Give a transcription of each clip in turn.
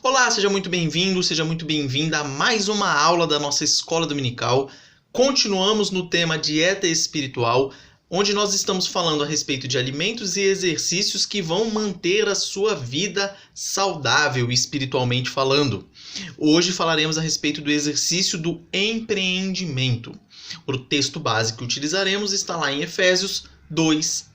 Olá, seja muito bem-vindo, seja muito bem-vinda a mais uma aula da nossa escola dominical. Continuamos no tema dieta espiritual, onde nós estamos falando a respeito de alimentos e exercícios que vão manter a sua vida saudável espiritualmente falando. Hoje falaremos a respeito do exercício do empreendimento. O texto básico que utilizaremos está lá em Efésios 2:10.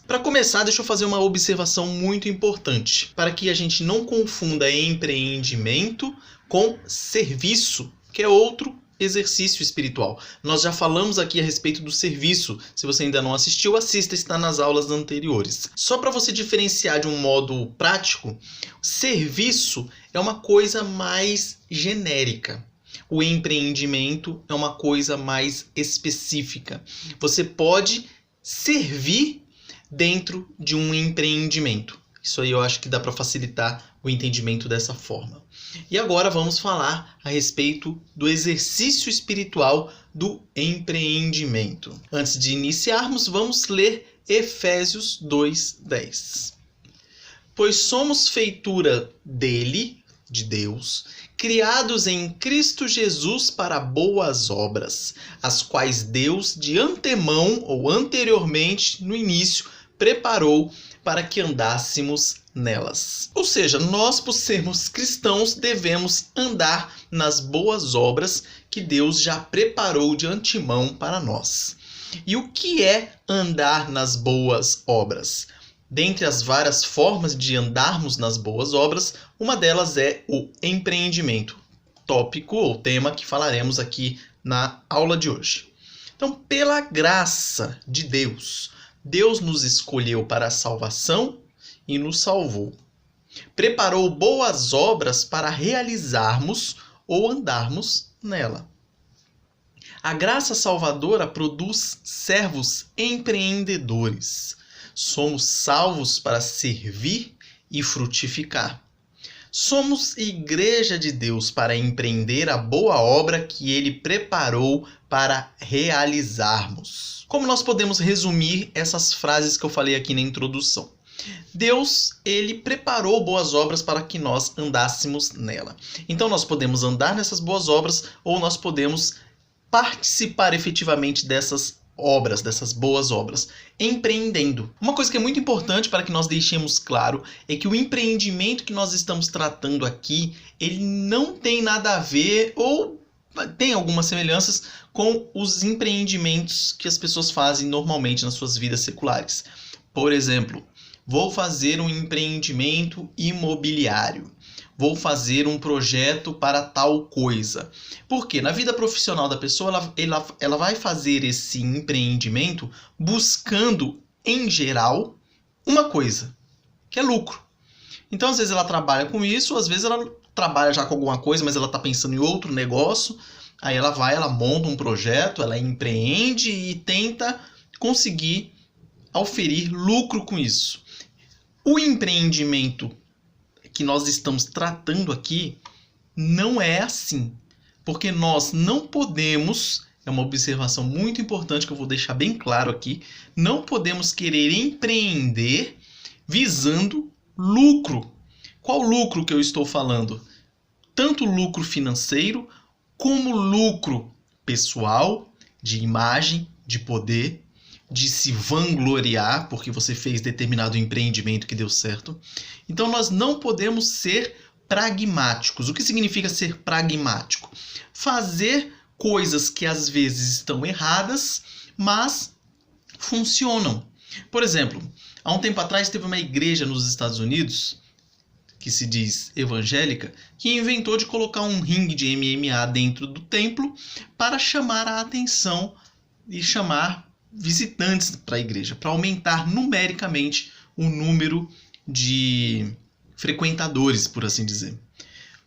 Para começar, deixa eu fazer uma observação muito importante, para que a gente não confunda empreendimento com serviço, que é outro exercício espiritual. Nós já falamos aqui a respeito do serviço. Se você ainda não assistiu, assista, está nas aulas anteriores. Só para você diferenciar de um modo prático, serviço é uma coisa mais genérica. O empreendimento é uma coisa mais específica. Você pode servir dentro de um empreendimento. Isso aí eu acho que dá para facilitar o entendimento dessa forma. E agora vamos falar a respeito do exercício espiritual do empreendimento. Antes de iniciarmos, vamos ler Efésios 2:10. Pois somos feitura dele, de Deus, criados em Cristo Jesus para boas obras, as quais Deus de antemão ou anteriormente, no início, preparou para que andássemos nelas. Ou seja, nós, por sermos cristãos, devemos andar nas boas obras que Deus já preparou de antemão para nós. E o que é andar nas boas obras? Dentre as várias formas de andarmos nas boas obras, uma delas é o empreendimento, tópico ou tema que falaremos aqui na aula de hoje. Então, pela graça de Deus, Deus nos escolheu para a salvação e nos salvou. Preparou boas obras para realizarmos ou andarmos nela. A graça salvadora produz servos empreendedores. Somos salvos para servir e frutificar. Somos igreja de Deus para empreender a boa obra que Ele preparou para realizarmos. Como nós podemos resumir essas frases que eu falei aqui na introdução? Deus, Ele preparou boas obras para que nós andássemos nela. Então nós podemos andar nessas boas obras ou nós podemos participar efetivamente dessas obras, dessas boas obras, empreendendo. Uma coisa que é muito importante para que nós deixemos claro é que o empreendimento que nós estamos tratando aqui, ele não tem nada a ver ou tem algumas semelhanças com os empreendimentos que as pessoas fazem normalmente nas suas vidas seculares. Por exemplo, vou fazer um empreendimento imobiliário. Vou fazer um projeto para tal coisa. Porque na vida profissional da pessoa, ela vai fazer esse empreendimento buscando, em geral, uma coisa, que é lucro. Então, às vezes ela trabalha com isso, às vezes ela trabalha já com alguma coisa, mas ela está pensando em outro negócio. Aí ela monta um projeto, ela empreende e tenta conseguir auferir lucro com isso. O empreendimento que nós estamos tratando aqui não é assim, porque nós não podemos, é uma observação muito importante que eu vou deixar bem claro aqui, não podemos querer empreender visando lucro. Qual lucro que eu estou falando? Tanto lucro financeiro como lucro pessoal, de imagem, de poder, de se vangloriar porque você fez determinado empreendimento que deu certo. Então nós não podemos ser pragmáticos. O que significa ser pragmático? Fazer coisas que às vezes estão erradas, mas funcionam. Por exemplo, há um tempo atrás teve uma igreja nos Estados Unidos, que se diz evangélica, que inventou de colocar um ringue de MMA dentro do templo para chamar a atenção e chamar visitantes para a igreja, para aumentar numericamente o número de frequentadores, por assim dizer.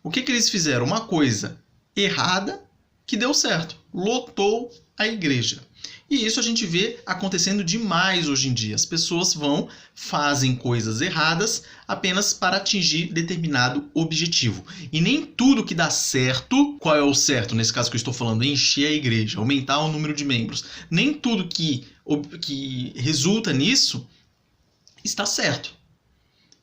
O que eles fizeram? Uma coisa errada que deu certo, lotou a igreja. E isso a gente vê acontecendo demais hoje em dia. As pessoas fazem coisas erradas apenas para atingir determinado objetivo. E nem tudo que dá certo, qual é o certo? Nesse caso que eu estou falando, encher a igreja, aumentar o número de membros. Nem tudo que resulta nisso está certo.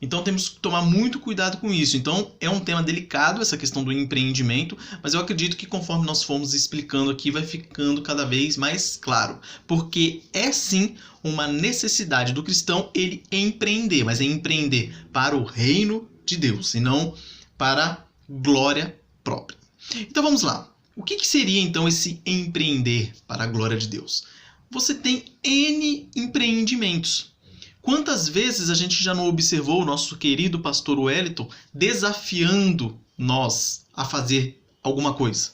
Então temos que tomar muito cuidado com isso. Então é um tema delicado essa questão do empreendimento, mas eu acredito que conforme nós formos explicando aqui vai ficando cada vez mais claro. Porque é sim uma necessidade do cristão ele empreender, mas é empreender para o reino de Deus e não para glória própria. Então vamos lá. O que seria então esse empreender para a glória de Deus? Você tem N empreendimentos. Quantas vezes a gente já não observou o nosso querido pastor Wellington desafiando nós a fazer alguma coisa?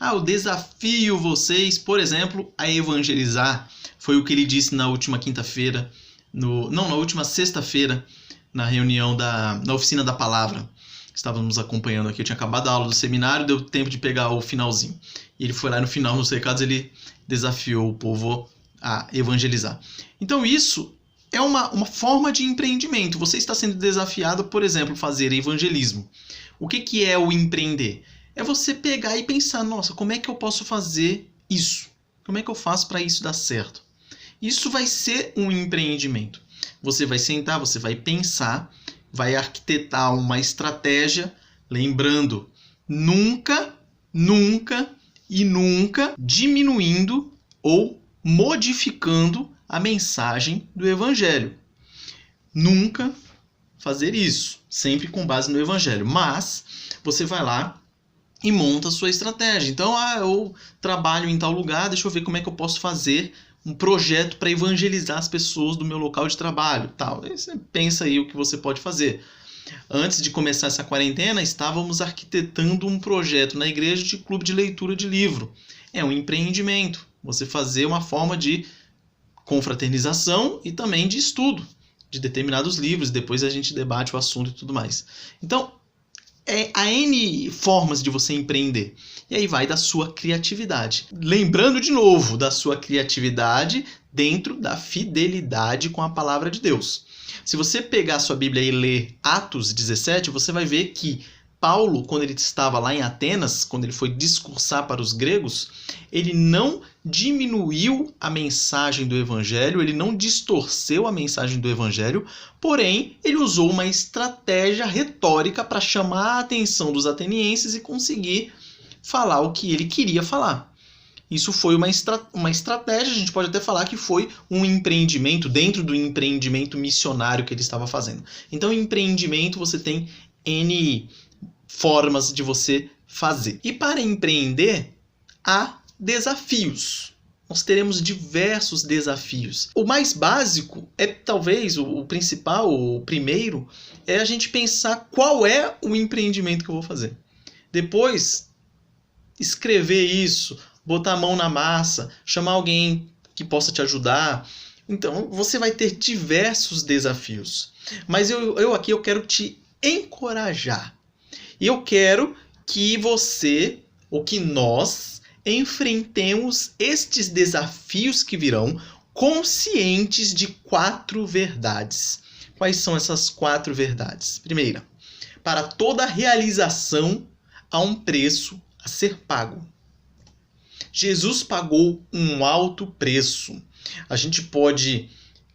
Eu desafio vocês, por exemplo, a evangelizar. Foi o que ele disse na última quinta-feira, na última sexta-feira, na reunião na oficina da palavra. Estávamos acompanhando aqui, eu tinha acabado a aula do seminário, deu tempo de pegar o finalzinho. E ele foi lá no final, nos recados, ele desafiou o povo a evangelizar. Então isso é uma forma de empreendimento. Você está sendo desafiado, por exemplo, a fazer evangelismo. O que é o empreender? É você pegar e pensar, nossa, como é que eu posso fazer isso? Como é que eu faço para isso dar certo? Isso vai ser um empreendimento. Você vai sentar, você vai pensar, vai arquitetar uma estratégia, lembrando, nunca diminuindo ou modificando a mensagem do Evangelho. Nunca fazer isso, sempre com base no Evangelho. Mas você vai lá e monta a sua estratégia. Então, eu trabalho em tal lugar, deixa eu ver como é que eu posso fazer um projeto para evangelizar as pessoas do meu local de trabalho. Tal. Aí você pensa aí o que você pode fazer. Antes de começar essa quarentena, estávamos arquitetando um projeto na igreja de clube de leitura de livro. É um empreendimento. Você fazer uma forma de confraternização e também de estudo de determinados livros, depois a gente debate o assunto e tudo mais. Então, há N formas de você empreender, e aí vai da sua criatividade. Lembrando de novo da sua criatividade dentro da fidelidade com a palavra de Deus. Se você pegar a sua Bíblia e ler Atos 17, você vai ver que Paulo, quando ele estava lá em Atenas, quando ele foi discursar para os gregos, ele não diminuiu a mensagem do evangelho, ele não distorceu a mensagem do evangelho, porém, ele usou uma estratégia retórica para chamar a atenção dos atenienses e conseguir falar o que ele queria falar. Isso foi uma estratégia, a gente pode até falar que foi um empreendimento dentro do empreendimento missionário que ele estava fazendo. Então, empreendimento você tem N formas de você fazer. E para empreender, há desafios. Nós teremos diversos desafios. O mais básico é talvez o principal, o primeiro, é a gente pensar qual é o empreendimento que eu vou fazer. Depois, escrever isso, botar a mão na massa, chamar alguém que possa te ajudar. Então, você vai ter diversos desafios. Mas eu aqui quero te encorajar. E eu quero que você, ou que nós, enfrentemos estes desafios que virão conscientes de 4 verdades. Quais são essas 4 verdades? Primeira, para toda realização há um preço a ser pago. Jesus pagou um alto preço. A gente pode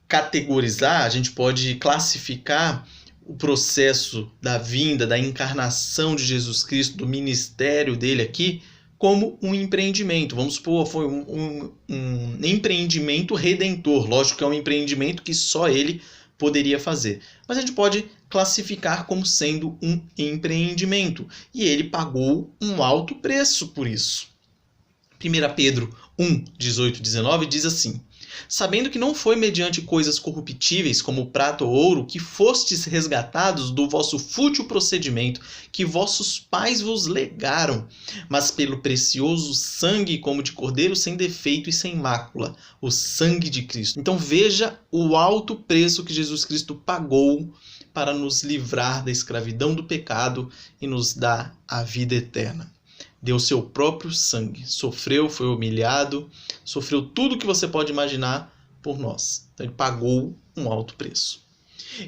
categorizar, a gente pode classificar o processo da vinda, da encarnação de Jesus Cristo, do ministério dele aqui, como um empreendimento. Vamos supor, foi um empreendimento redentor. Lógico que é um empreendimento que só ele poderia fazer. Mas a gente pode classificar como sendo um empreendimento. E ele pagou um alto preço por isso. 1 Pedro 1, 18 e 19 diz assim: sabendo que não foi mediante coisas corruptíveis, como prata ou ouro, que fostes resgatados do vosso fútil procedimento, que vossos pais vos legaram, mas pelo precioso sangue como de cordeiro sem defeito e sem mácula, o sangue de Cristo. Então veja o alto preço que Jesus Cristo pagou para nos livrar da escravidão do pecado e nos dar a vida eterna. Deu seu próprio sangue, sofreu, foi humilhado, sofreu tudo que você pode imaginar por nós. Então ele pagou um alto preço.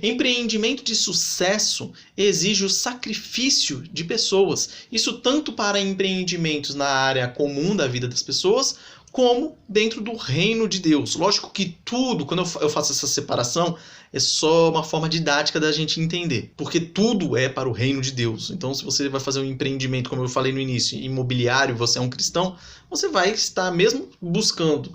Empreendimento de sucesso exige o sacrifício de pessoas. Isso tanto para empreendimentos na área comum da vida das pessoas, como dentro do reino de Deus. Lógico que tudo, quando eu faço essa separação, é só uma forma didática da gente entender, porque tudo é para o reino de Deus. Então, se você vai fazer um empreendimento, como eu falei no início, imobiliário, você é um cristão, você vai estar mesmo buscando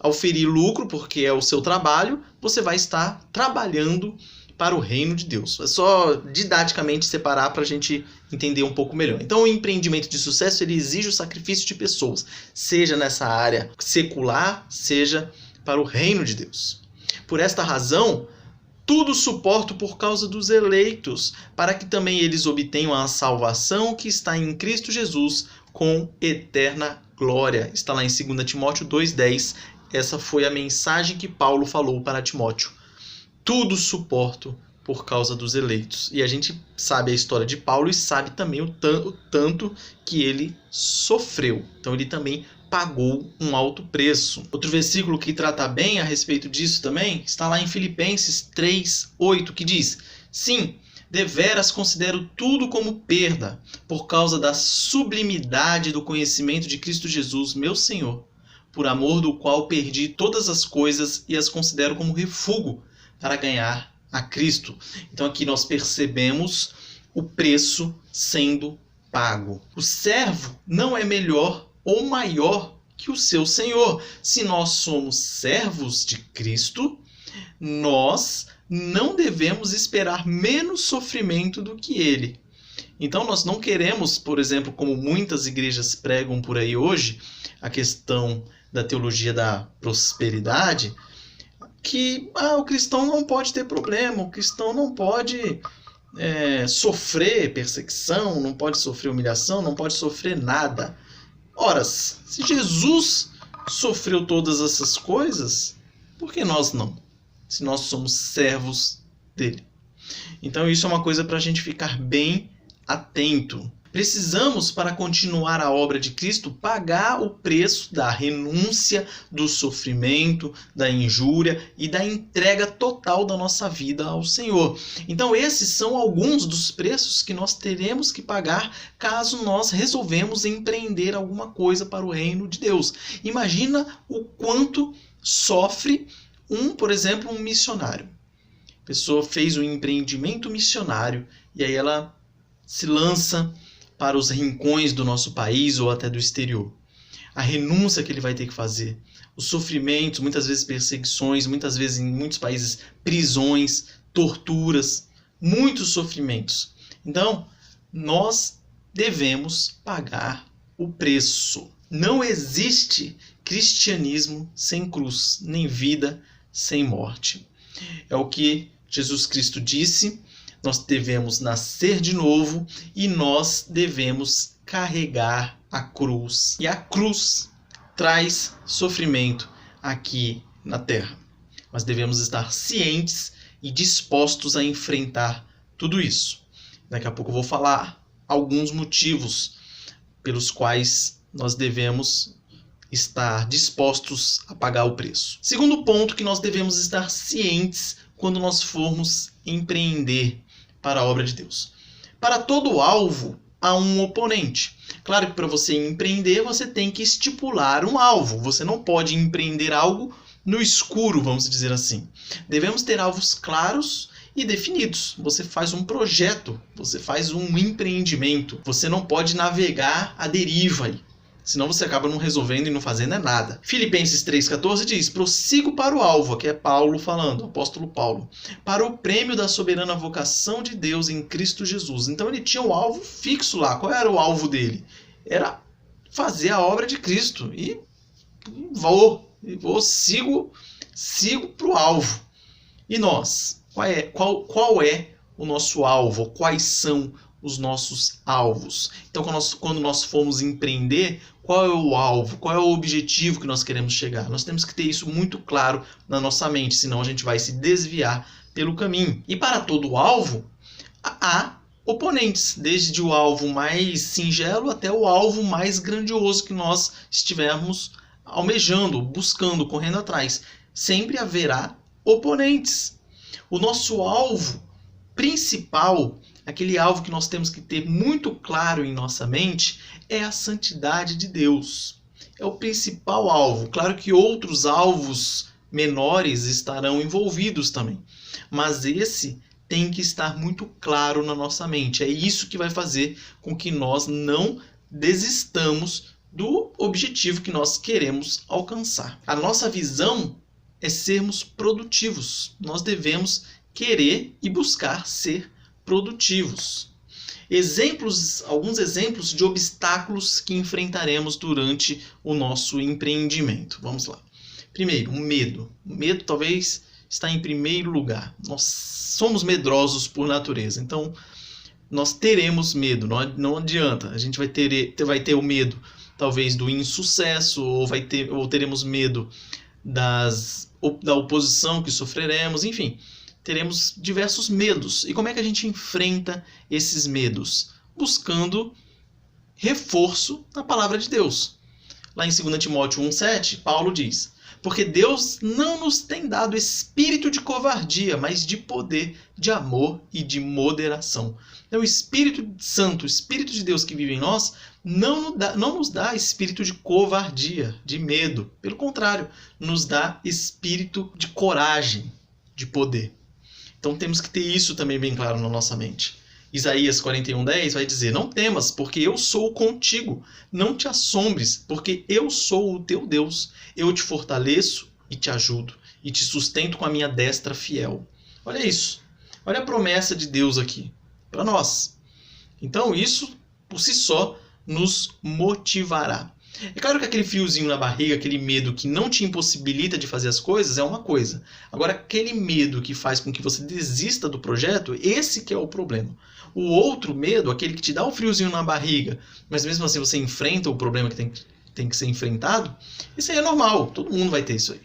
auferir lucro, porque é o seu trabalho, você vai estar trabalhando para o reino de Deus. É só didaticamente separar para a gente entender um pouco melhor. Então, o empreendimento de sucesso ele exige o sacrifício de pessoas, seja nessa área secular, seja para o reino de Deus. Por esta razão, tudo suporto por causa dos eleitos, para que também eles obtenham a salvação que está em Cristo Jesus com eterna glória. Está lá em 2 Timóteo 2,10. Essa foi a mensagem que Paulo falou para Timóteo. Tudo suporto por causa dos eleitos. E a gente sabe a história de Paulo e sabe também o tanto que ele sofreu. Então ele também pagou um alto preço. Outro versículo que trata bem a respeito disso também está lá em Filipenses 3:8, que diz: Sim, deveras considero tudo como perda, por causa da sublimidade do conhecimento de Cristo Jesus, meu Senhor, por amor do qual perdi todas as coisas e as considero como refúgio para ganhar a Cristo. Então aqui nós percebemos o preço sendo pago. O servo não é melhor ou maior que o seu Senhor. Se nós somos servos de Cristo, nós não devemos esperar menos sofrimento do que ele. Então nós não queremos, por exemplo, como muitas igrejas pregam por aí hoje, a questão da teologia da prosperidade, que o cristão não pode ter problema, o cristão não pode sofrer perseguição, não pode sofrer humilhação, não pode sofrer nada. Ora, se Jesus sofreu todas essas coisas, por que nós não? Se nós somos servos dele. Então isso é uma coisa para a gente ficar bem atento. Precisamos, para continuar a obra de Cristo, pagar o preço da renúncia, do sofrimento, da injúria e da entrega total da nossa vida ao Senhor. Então esses são alguns dos preços que nós teremos que pagar caso nós resolvemos empreender alguma coisa para o reino de Deus. Imagina o quanto sofre por exemplo, um missionário. A pessoa fez um empreendimento missionário e aí ela se lança para os rincões do nosso país ou até do exterior. A renúncia que ele vai ter que fazer, os sofrimentos, muitas vezes perseguições, muitas vezes em muitos países prisões, torturas, muitos sofrimentos. Então, nós devemos pagar o preço. Não existe cristianismo sem cruz, nem vida sem morte. É o que Jesus Cristo disse. Nós devemos nascer de novo e nós devemos carregar a cruz. E a cruz traz sofrimento aqui na terra. Mas devemos estar cientes e dispostos a enfrentar tudo isso. Daqui a pouco eu vou falar alguns motivos pelos quais nós devemos estar dispostos a pagar o preço. Segundo ponto, que nós devemos estar cientes quando nós formos empreender para a obra de Deus. Para todo alvo, há um oponente. Claro que para você empreender, você tem que estipular um alvo. Você não pode empreender algo no escuro, vamos dizer assim. Devemos ter alvos claros e definidos. Você faz um projeto, você faz um empreendimento. Você não pode navegar à deriva aí. Senão você acaba não resolvendo e não fazendo nada. Filipenses 3,14 diz: prossigo para o alvo, que é Paulo falando, o apóstolo Paulo, para o prêmio da soberana vocação de Deus em Cristo Jesus. Então ele tinha um alvo fixo lá. Qual era o alvo dele? Era fazer a obra de Cristo. E sigo para o alvo. E nós? Qual é o nosso alvo? Quais são os nossos alvos? Então, quando nós formos empreender, qual é o alvo? Qual é o objetivo que nós queremos chegar? Nós temos que ter isso muito claro na nossa mente, senão a gente vai se desviar pelo caminho. E para todo alvo, há oponentes, desde o alvo mais singelo até o alvo mais grandioso que nós estivermos almejando, buscando, correndo atrás. Sempre haverá oponentes. O nosso alvo principal, aquele alvo que nós temos que ter muito claro em nossa mente, é a santidade de Deus. é o principal alvo. Claro que outros alvos menores estarão envolvidos também, mas esse tem que estar muito claro na nossa mente. É isso que vai fazer com que nós não desistamos do objetivo que nós queremos alcançar. A nossa visão é sermos produtivos. Nós devemos querer e buscar ser produtivos. Alguns exemplos de obstáculos que enfrentaremos durante o nosso empreendimento. Vamos lá. Primeiro, o medo. O medo talvez está em primeiro lugar. Nós somos medrosos por natureza, então nós teremos medo, não adianta. A gente vai ter o medo talvez do insucesso, ou teremos medo da oposição que sofreremos, enfim. Teremos diversos medos. E como é que a gente enfrenta esses medos? Buscando reforço na palavra de Deus. Lá em 2 Timóteo 1,7, Paulo diz: porque Deus não nos tem dado espírito de covardia, mas de poder, de amor e de moderação. Então, o Espírito Santo, o Espírito de Deus que vive em nós, não nos dá espírito de covardia, de medo. Pelo contrário, nos dá espírito de coragem, de poder. Então temos que ter isso também bem claro na nossa mente. Isaías 41:10 vai dizer: não temas, porque eu sou contigo. Não te assombres, porque eu sou o teu Deus. Eu te fortaleço e te ajudo, e te sustento com a minha destra fiel. Olha isso. Olha a promessa de Deus aqui para nós. Então isso, por si só, nos motivará. É claro que aquele friozinho na barriga, aquele medo que não te impossibilita de fazer as coisas é uma coisa. Agora, aquele medo que faz com que você desista do projeto, esse que é o problema. O outro medo, aquele que te dá o friozinho na barriga, mas mesmo assim você enfrenta o problema que tem que ser enfrentado, isso aí é normal, todo mundo vai ter isso aí.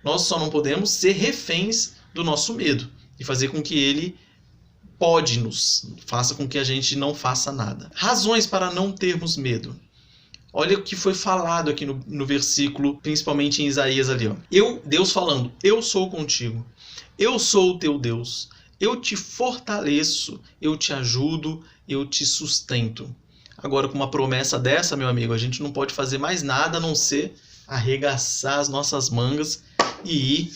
Nós só não podemos ser reféns do nosso medo e fazer com que ele faça com que a gente não faça nada. Razões para não termos medo. Olha o que foi falado aqui no versículo, principalmente em Isaías ali. Ó. Deus falando: eu sou contigo, eu sou o teu Deus, eu te fortaleço, eu te ajudo, eu te sustento. Agora, com uma promessa dessa, meu amigo, a gente não pode fazer mais nada a não ser arregaçar as nossas mangas e ir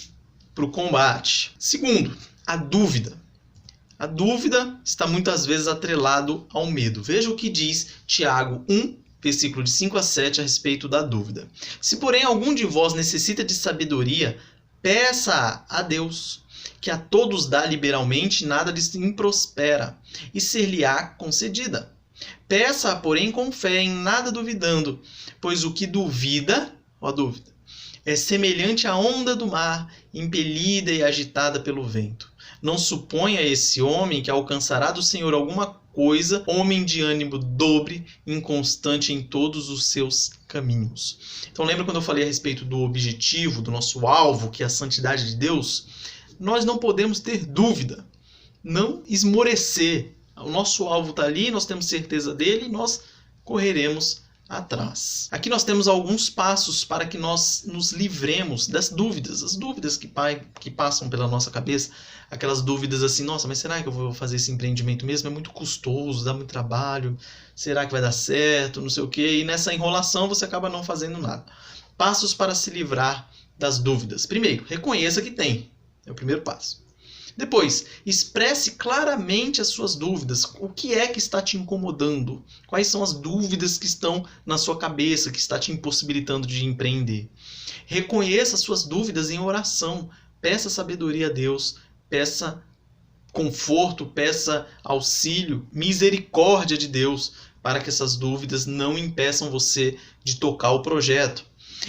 para o combate. Segundo, a dúvida. A dúvida está muitas vezes atrelado ao medo. Veja o que diz Tiago 1, versículo de 5 a 7, a respeito da dúvida. Se, porém, algum de vós necessita de sabedoria, peça a Deus, que a todos dá liberalmente, nada lhes improspera, e ser-lhe-á concedida. Peça-a, porém, com fé, em nada duvidando, pois o que duvida, ó dúvida, é semelhante à onda do mar, impelida e agitada pelo vento. Não suponha esse homem que alcançará do Senhor alguma coisa, homem de ânimo dobre, inconstante em todos os seus caminhos. Então lembra quando eu falei a respeito do objetivo, do nosso alvo, que é a santidade de Deus? Nós não podemos ter dúvida, não esmorecer. O nosso alvo está ali, nós temos certeza dele e nós correremos atrás. Aqui nós temos alguns passos para que nós nos livremos das dúvidas, as dúvidas que passam pela nossa cabeça, aquelas dúvidas assim: nossa, mas será que eu vou fazer esse empreendimento mesmo? É muito custoso, dá muito trabalho, será que vai dar certo, não sei o quê? E nessa enrolação você acaba não fazendo nada. Passos para se livrar das dúvidas. Primeiro, reconheça que tem. É o primeiro passo. Depois, expresse claramente as suas dúvidas. O que é que está te incomodando? Quais são as dúvidas que estão na sua cabeça, que está te impossibilitando de empreender? Reconheça as suas dúvidas em oração. Peça sabedoria a Deus. Peça conforto, peça auxílio, misericórdia de Deus, para que essas dúvidas não impeçam você de tocar o projeto.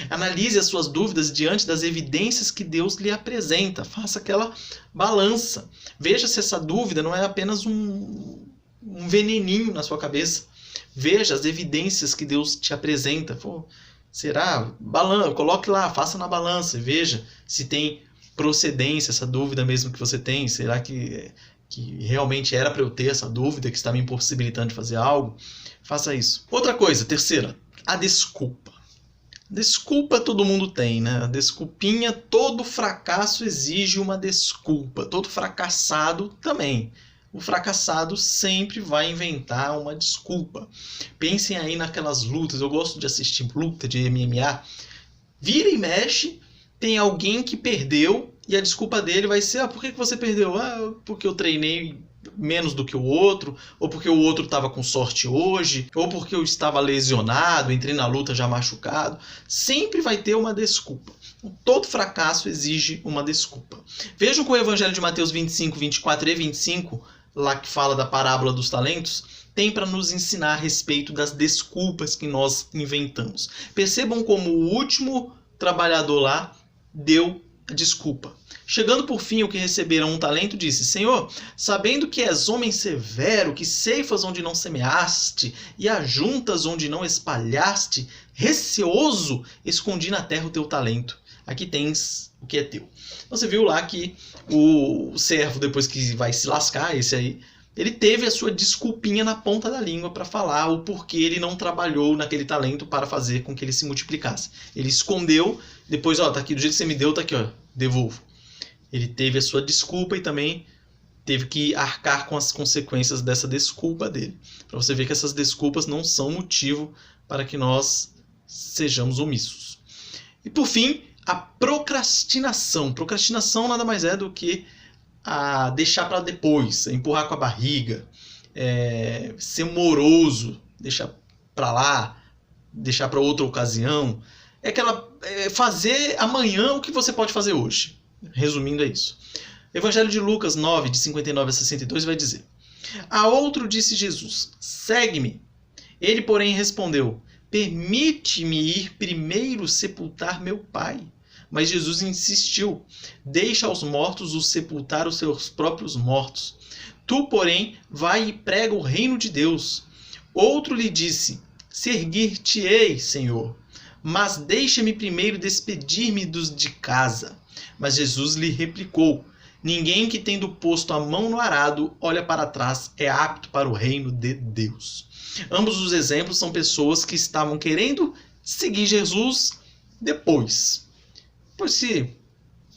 Analise as suas dúvidas diante das evidências que Deus lhe apresenta. Faça aquela balança. Veja se essa dúvida não é apenas um veneninho na sua cabeça. Veja as evidências que Deus te apresenta. Pô, será? Coloque lá, faça na balança e veja se tem procedência essa dúvida mesmo que você tem. Será que realmente era para eu ter essa dúvida que está me impossibilitando de fazer algo? Faça isso. Outra coisa, terceira, a desculpa. Desculpa todo mundo tem, né? Desculpinha, todo fracasso exige uma desculpa. Todo fracassado também. O fracassado sempre vai inventar uma desculpa. Pensem aí naquelas lutas. Eu gosto de assistir luta de MMA. Vira e mexe, tem alguém que perdeu e a desculpa dele vai ser: por que você perdeu? Porque eu treinei menos do que o outro, ou porque o outro estava com sorte hoje, ou porque eu estava lesionado, entrei na luta já machucado. Sempre vai ter uma desculpa. Todo fracasso exige uma desculpa. Vejam que o Evangelho de Mateus 25, 24 e 25, lá que fala da parábola dos talentos, tem para nos ensinar a respeito das desculpas que nós inventamos. Percebam como o último trabalhador lá deu a desculpa. Chegando por fim o que receberam um talento, disse: Senhor, sabendo que és homem severo, que ceifas onde não semeaste e ajuntas onde não espalhaste, receoso, escondi na terra o teu talento. Aqui tens o que é teu. Você viu lá que o servo, depois que vai se lascar, esse aí, ele teve a sua desculpinha na ponta da língua para falar o porquê ele não trabalhou naquele talento para fazer com que ele se multiplicasse. Ele escondeu, depois, tá aqui, do jeito que você me deu, tá aqui, devolvo. Ele teve a sua desculpa e também teve que arcar com as consequências dessa desculpa dele. Para você ver que essas desculpas não são motivo para que nós sejamos omissos. E por fim, a procrastinação. Procrastinação nada mais é do que deixar para depois, empurrar com a barriga, ser moroso, deixar para lá, deixar para outra ocasião. Fazer amanhã o que você pode fazer hoje. Resumindo, é isso. Evangelho de Lucas 9, de 59 a 62 vai dizer: A outro disse Jesus: Segue-me. Ele, porém, respondeu: Permite-me ir primeiro sepultar meu pai. Mas Jesus insistiu: Deixa aos mortos os sepultar os seus próprios mortos. Tu, porém, vai e prega o reino de Deus. Outro lhe disse: Seguir-te-ei, Senhor, mas deixa-me primeiro despedir-me dos de casa. Mas Jesus lhe replicou: Ninguém que tendo posto a mão no arado olha para trás é apto para o reino de Deus. Ambos os exemplos são pessoas que estavam querendo seguir Jesus depois. Se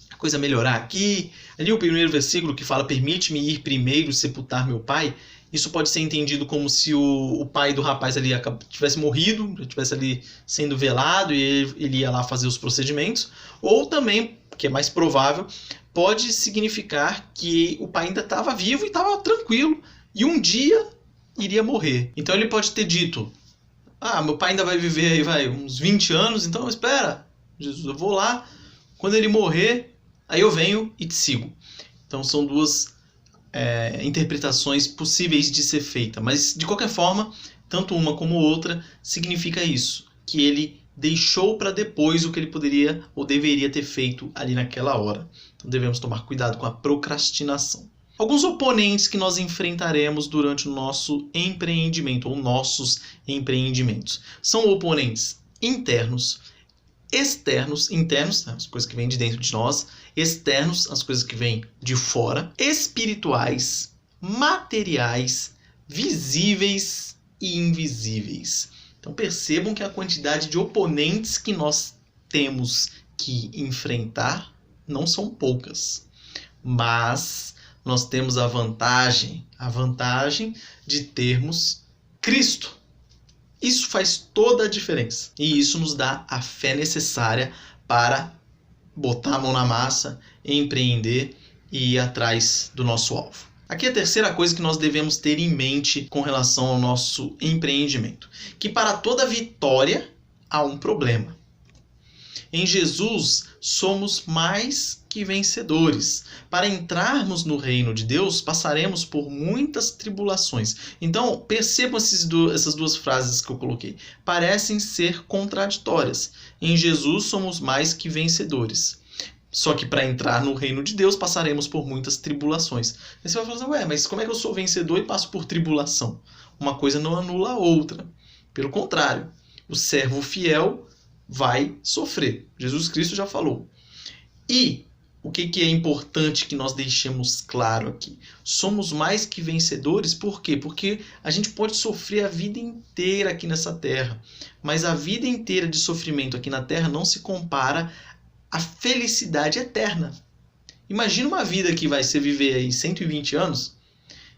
a coisa melhorar aqui, ali o primeiro versículo que fala: Permite-me ir primeiro sepultar meu pai. Isso pode ser entendido como se o pai do rapaz ali tivesse morrido, estivesse ali sendo velado e ele ia lá fazer os procedimentos. Ou também, que é mais provável, pode significar que o pai ainda estava vivo e estava tranquilo e um dia iria morrer. Então ele pode ter dito: meu pai ainda vai viver aí, uns 20 anos, então espera, Jesus, eu vou lá, quando ele morrer, aí eu venho e te sigo. Então são duas interpretações possíveis de ser feita, mas de qualquer forma, tanto uma como outra significa isso, que ele deixou para depois o que ele poderia ou deveria ter feito ali naquela hora. Então devemos tomar cuidado com a procrastinação. Alguns oponentes que nós enfrentaremos durante o nosso empreendimento ou nossos empreendimentos são oponentes internos, externos, internos, as coisas que vêm de dentro de nós, externos, as coisas que vêm de fora, espirituais, materiais, visíveis e invisíveis. Então percebam que a quantidade de oponentes que nós temos que enfrentar não são poucas, mas nós temos a vantagem de termos Cristo. Isso faz toda a diferença e isso nos dá a fé necessária para botar a mão na massa, empreender e ir atrás do nosso alvo. Aqui a terceira coisa que nós devemos ter em mente com relação ao nosso empreendimento, que para toda vitória há um problema. Em Jesus somos mais que vencedores. Para entrarmos no reino de Deus, passaremos por muitas tribulações. Então, percebam essas duas frases que eu coloquei. Parecem ser contraditórias. Em Jesus somos mais que vencedores. Só que para entrar no reino de Deus, passaremos por muitas tribulações. Aí você vai falar assim: mas como é que eu sou vencedor e passo por tribulação? Uma coisa não anula a outra. Pelo contrário, o servo fiel vai sofrer. Jesus Cristo já falou. E o que é importante que nós deixemos claro aqui? Somos mais que vencedores, por quê? Porque a gente pode sofrer a vida inteira aqui nessa terra, mas a vida inteira de sofrimento aqui na terra não se compara à felicidade eterna. Imagina uma vida que vai ser viver aí 120 anos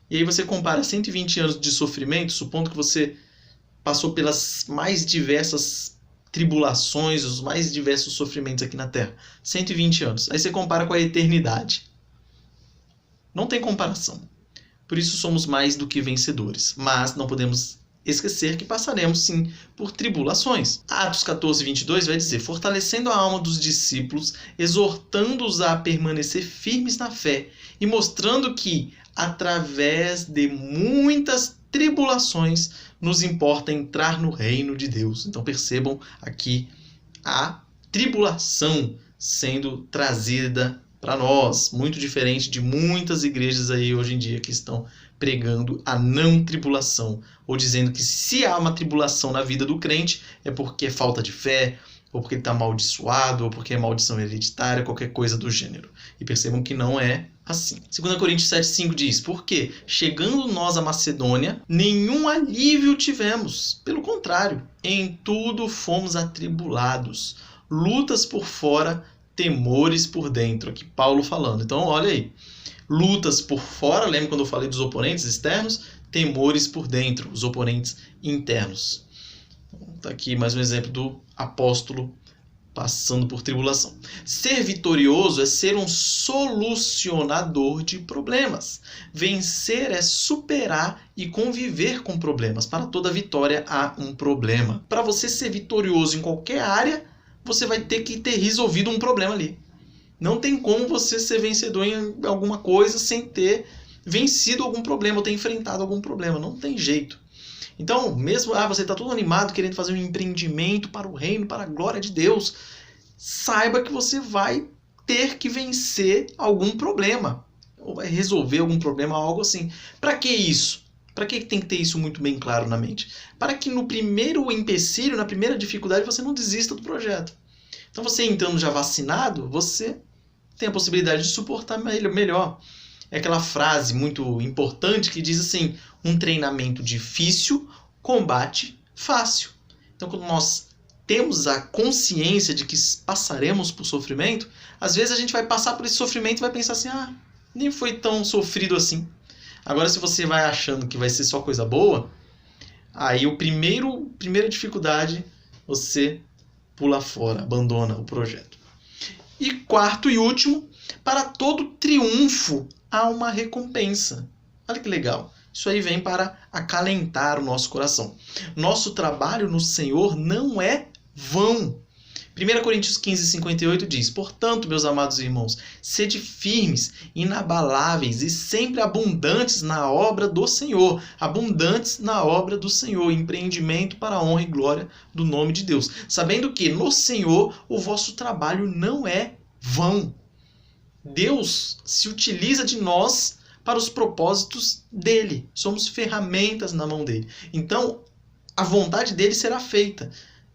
E aí você compara 120 anos de sofrimento, supondo que você passou pelas mais diversas tribulações, os mais diversos sofrimentos aqui na Terra. 120 anos. Aí você compara com a eternidade. Não tem comparação. Por isso somos mais do que vencedores. Mas não podemos esquecer que passaremos sim por tribulações. Atos 14, 22 vai dizer: fortalecendo a alma dos discípulos, exortando-os a permanecer firmes na fé e mostrando que, através de muitas tribulações, nos importa entrar no reino de Deus. Então percebam aqui a tribulação sendo trazida para nós, muito diferente de muitas igrejas aí hoje em dia que estão pregando a não tribulação, ou dizendo que se há uma tribulação na vida do crente é porque é falta de fé, ou porque ele está amaldiçoado, ou porque é maldição hereditária, qualquer coisa do gênero. E percebam que não é assim. 2 Coríntios 7,5 diz: porque, chegando nós à Macedônia, nenhum alívio tivemos. Pelo contrário, em tudo fomos atribulados. Lutas por fora, temores por dentro. Aqui Paulo falando. Então, olha aí. Lutas por fora, lembra quando eu falei dos oponentes externos? Temores por dentro, os oponentes internos. Está aqui mais um exemplo do apóstolo passando por tribulação. Ser vitorioso é ser um solucionador de problemas. Vencer é superar e conviver com problemas. Para toda vitória há um problema. Para você ser vitorioso em qualquer área, você vai ter que ter resolvido um problema ali. Não tem como você ser vencedor em alguma coisa sem ter vencido algum problema ou ter enfrentado algum problema. Não tem jeito. Então, mesmo você está todo animado querendo fazer um empreendimento para o reino, para a glória de Deus, saiba que você vai ter que vencer algum problema. Ou vai resolver algum problema, algo assim. Para que isso? Para que tem que ter isso muito bem claro na mente? Para que no primeiro empecilho, na primeira dificuldade, você não desista do projeto. Então, você entrando já vacinado, você tem a possibilidade de suportar melhor. É aquela frase muito importante que diz assim: um treinamento difícil, combate fácil. Então, quando nós temos a consciência de que passaremos por sofrimento, às vezes a gente vai passar por esse sofrimento e vai pensar assim: nem foi tão sofrido assim. Agora, se você vai achando que vai ser só coisa boa, aí primeira dificuldade, você pula fora, abandona o projeto. E quarto e último, para todo triunfo há uma recompensa. Olha que legal. Isso aí vem para acalentar o nosso coração. Nosso trabalho no Senhor não é vão. 1 Coríntios 15, 58 diz: portanto, meus amados irmãos, sede firmes, inabaláveis e sempre abundantes na obra do Senhor. Abundantes na obra do Senhor, empreendimento para a honra e glória do nome de Deus. Sabendo que no Senhor o vosso trabalho não é vão. Deus se utiliza de nós para os propósitos dele. Somos ferramentas na mão dele. Então, a vontade dele será feita.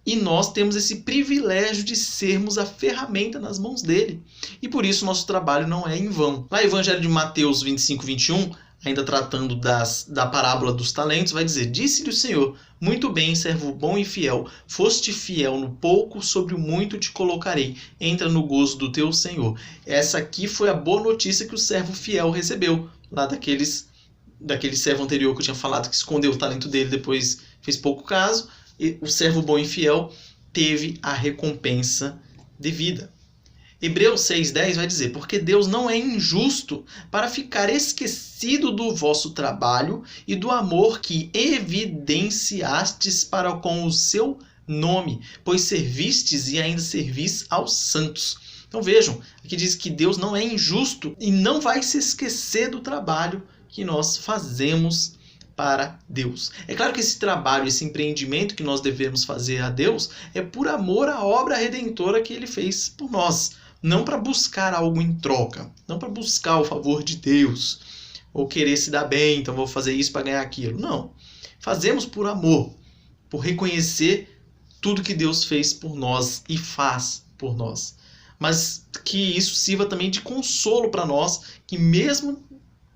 E nós temos esse privilégio de sermos a ferramenta nas mãos dele. E por isso nosso trabalho não é em vão. Lá no Evangelho de Mateus 25, 21, ainda tratando da parábola dos talentos, vai dizer: disse-lhe o Senhor: muito bem, servo bom e fiel, foste fiel no pouco, sobre o muito te colocarei, entra no gozo do teu Senhor. Essa aqui foi a boa notícia que o servo fiel recebeu, lá daquele servo anterior que eu tinha falado, que escondeu o talento dele, depois fez pouco caso. E o servo bom e fiel teve a recompensa devida. Hebreus 6,10 vai dizer: porque Deus não é injusto para ficar esquecido do vosso trabalho e do amor que evidenciastes para com o seu nome, pois servistes e ainda servis aos santos. Então vejam, aqui diz que Deus não é injusto e não vai se esquecer do trabalho que nós fazemos para Deus. É claro que esse trabalho, esse empreendimento que nós devemos fazer a Deus é por amor à obra redentora que ele fez por nós. Não para buscar algo em troca, não para buscar o favor de Deus, ou querer se dar bem, então vou fazer isso para ganhar aquilo. Não. Fazemos por amor, por reconhecer tudo que Deus fez por nós e faz por nós. Mas que isso sirva também de consolo para nós, que mesmo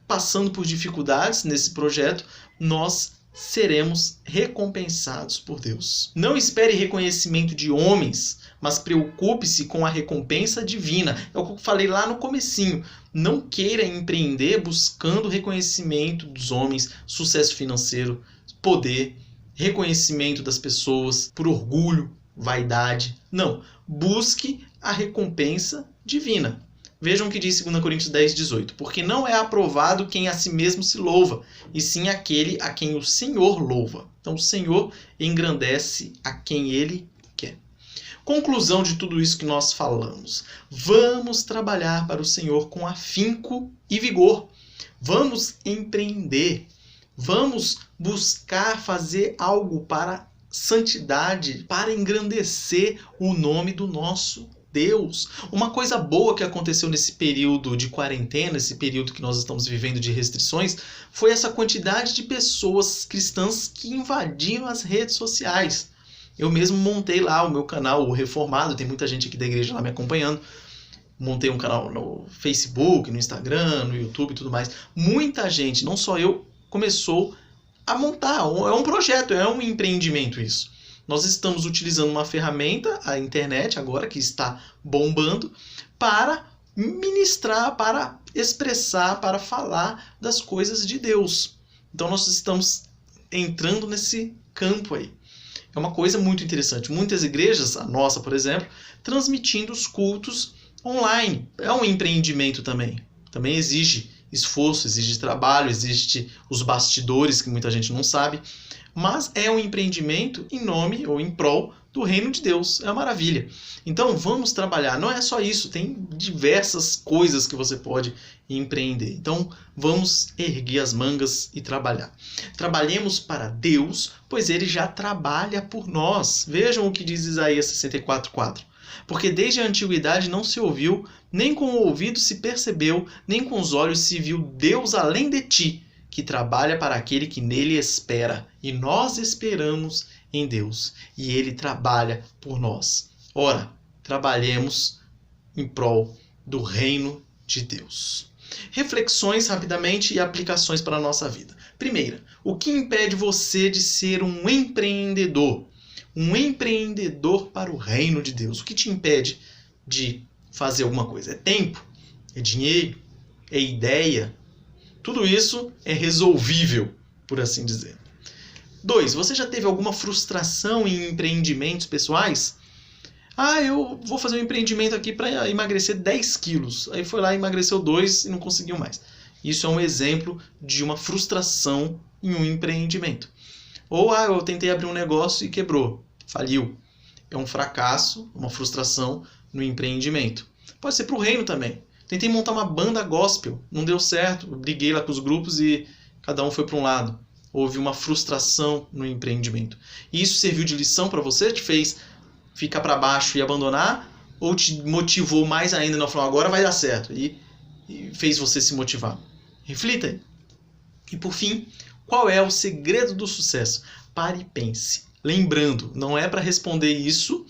passando por dificuldades nesse projeto, nós seremos recompensados por Deus. Não espere reconhecimento de homens, mas preocupe-se com a recompensa divina. É o que eu falei lá no comecinho. Não queira empreender buscando reconhecimento dos homens, sucesso financeiro, poder, reconhecimento das pessoas, por orgulho, vaidade. Não. Busque a recompensa divina. Vejam o que diz 2 Coríntios 10, 18. Porque não é aprovado quem a si mesmo se louva, e sim aquele a quem o Senhor louva. Então o Senhor engrandece a quem Ele quer. Conclusão de tudo isso que nós falamos. Vamos trabalhar para o Senhor com afinco e vigor. Vamos empreender. Vamos buscar fazer algo para santidade, para engrandecer o nome do nosso Deus. Uma coisa boa que aconteceu nesse período de quarentena, esse período que nós estamos vivendo de restrições, foi essa quantidade de pessoas cristãs que invadiram as redes sociais. Eu mesmo montei lá o meu canal, o Reformado, tem muita gente aqui da igreja lá me acompanhando. Montei um canal no Facebook, no Instagram, no YouTube e tudo mais. Muita gente, não só eu, começou a montar. É um projeto, é um empreendimento isso. Nós estamos utilizando uma ferramenta, a internet agora, que está bombando, para ministrar, para expressar, para falar das coisas de Deus. Então nós estamos entrando nesse campo aí. É uma coisa muito interessante. Muitas igrejas, a nossa, por exemplo, transmitindo os cultos online. É um empreendimento também. Também exige esforço, exige trabalho, existe os bastidores que muita gente não sabe. Mas é um empreendimento em nome ou em prol do reino de Deus. É uma maravilha. Então vamos trabalhar. Não é só isso, tem diversas coisas que você pode empreender. Então vamos erguer as mangas e trabalhar. Trabalhemos para Deus, pois Ele já trabalha por nós. Vejam o que diz Isaías 64:4. Porque desde a antiguidade não se ouviu, nem com o ouvido se percebeu, nem com os olhos se viu Deus além de ti, que trabalha para aquele que nele espera. E nós esperamos em Deus. E Ele trabalha por nós. Ora, trabalhemos em prol do reino de Deus. Reflexões rapidamente e aplicações para a nossa vida. Primeira, o que impede você de ser um empreendedor? Um empreendedor para o reino de Deus. O que te impede de fazer alguma coisa? É tempo? É dinheiro? É ideia? Tudo isso é resolvível, por assim dizer. 2. Você já teve alguma frustração em empreendimentos pessoais? Eu vou fazer um empreendimento aqui para emagrecer 10 quilos. Aí foi lá e emagreceu 2 e não conseguiu mais. Isso é um exemplo de uma frustração em um empreendimento. Ou eu tentei abrir um negócio e quebrou, faliu. É um fracasso, uma frustração no empreendimento. Pode ser para o reino também. Tentei montar uma banda gospel, não deu certo, eu briguei lá com os grupos e cada um foi para um lado. Houve uma frustração no empreendimento. E isso serviu de lição para você? Te fez ficar para baixo e abandonar? Ou te motivou mais ainda, não falou, agora vai dar certo? E fez você se motivar. Reflita aí. E por fim, qual é o segredo do sucesso? Pare e pense. Lembrando, não é para responder isso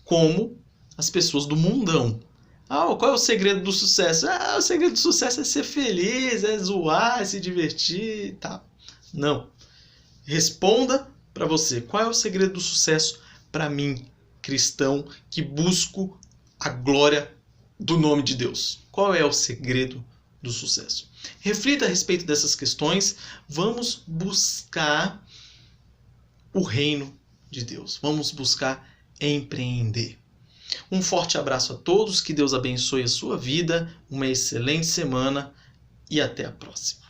como as pessoas do mundão. Qual é o segredo do sucesso? O segredo do sucesso é ser feliz, é zoar, é se divertir e tal. Não. Responda para você. Qual é o segredo do sucesso para mim, cristão, que busco a glória do nome de Deus? Qual é o segredo do sucesso? Reflita a respeito dessas questões. Vamos buscar o reino de Deus. Vamos buscar empreender. Um forte abraço a todos, que Deus abençoe a sua vida, uma excelente semana e até a próxima.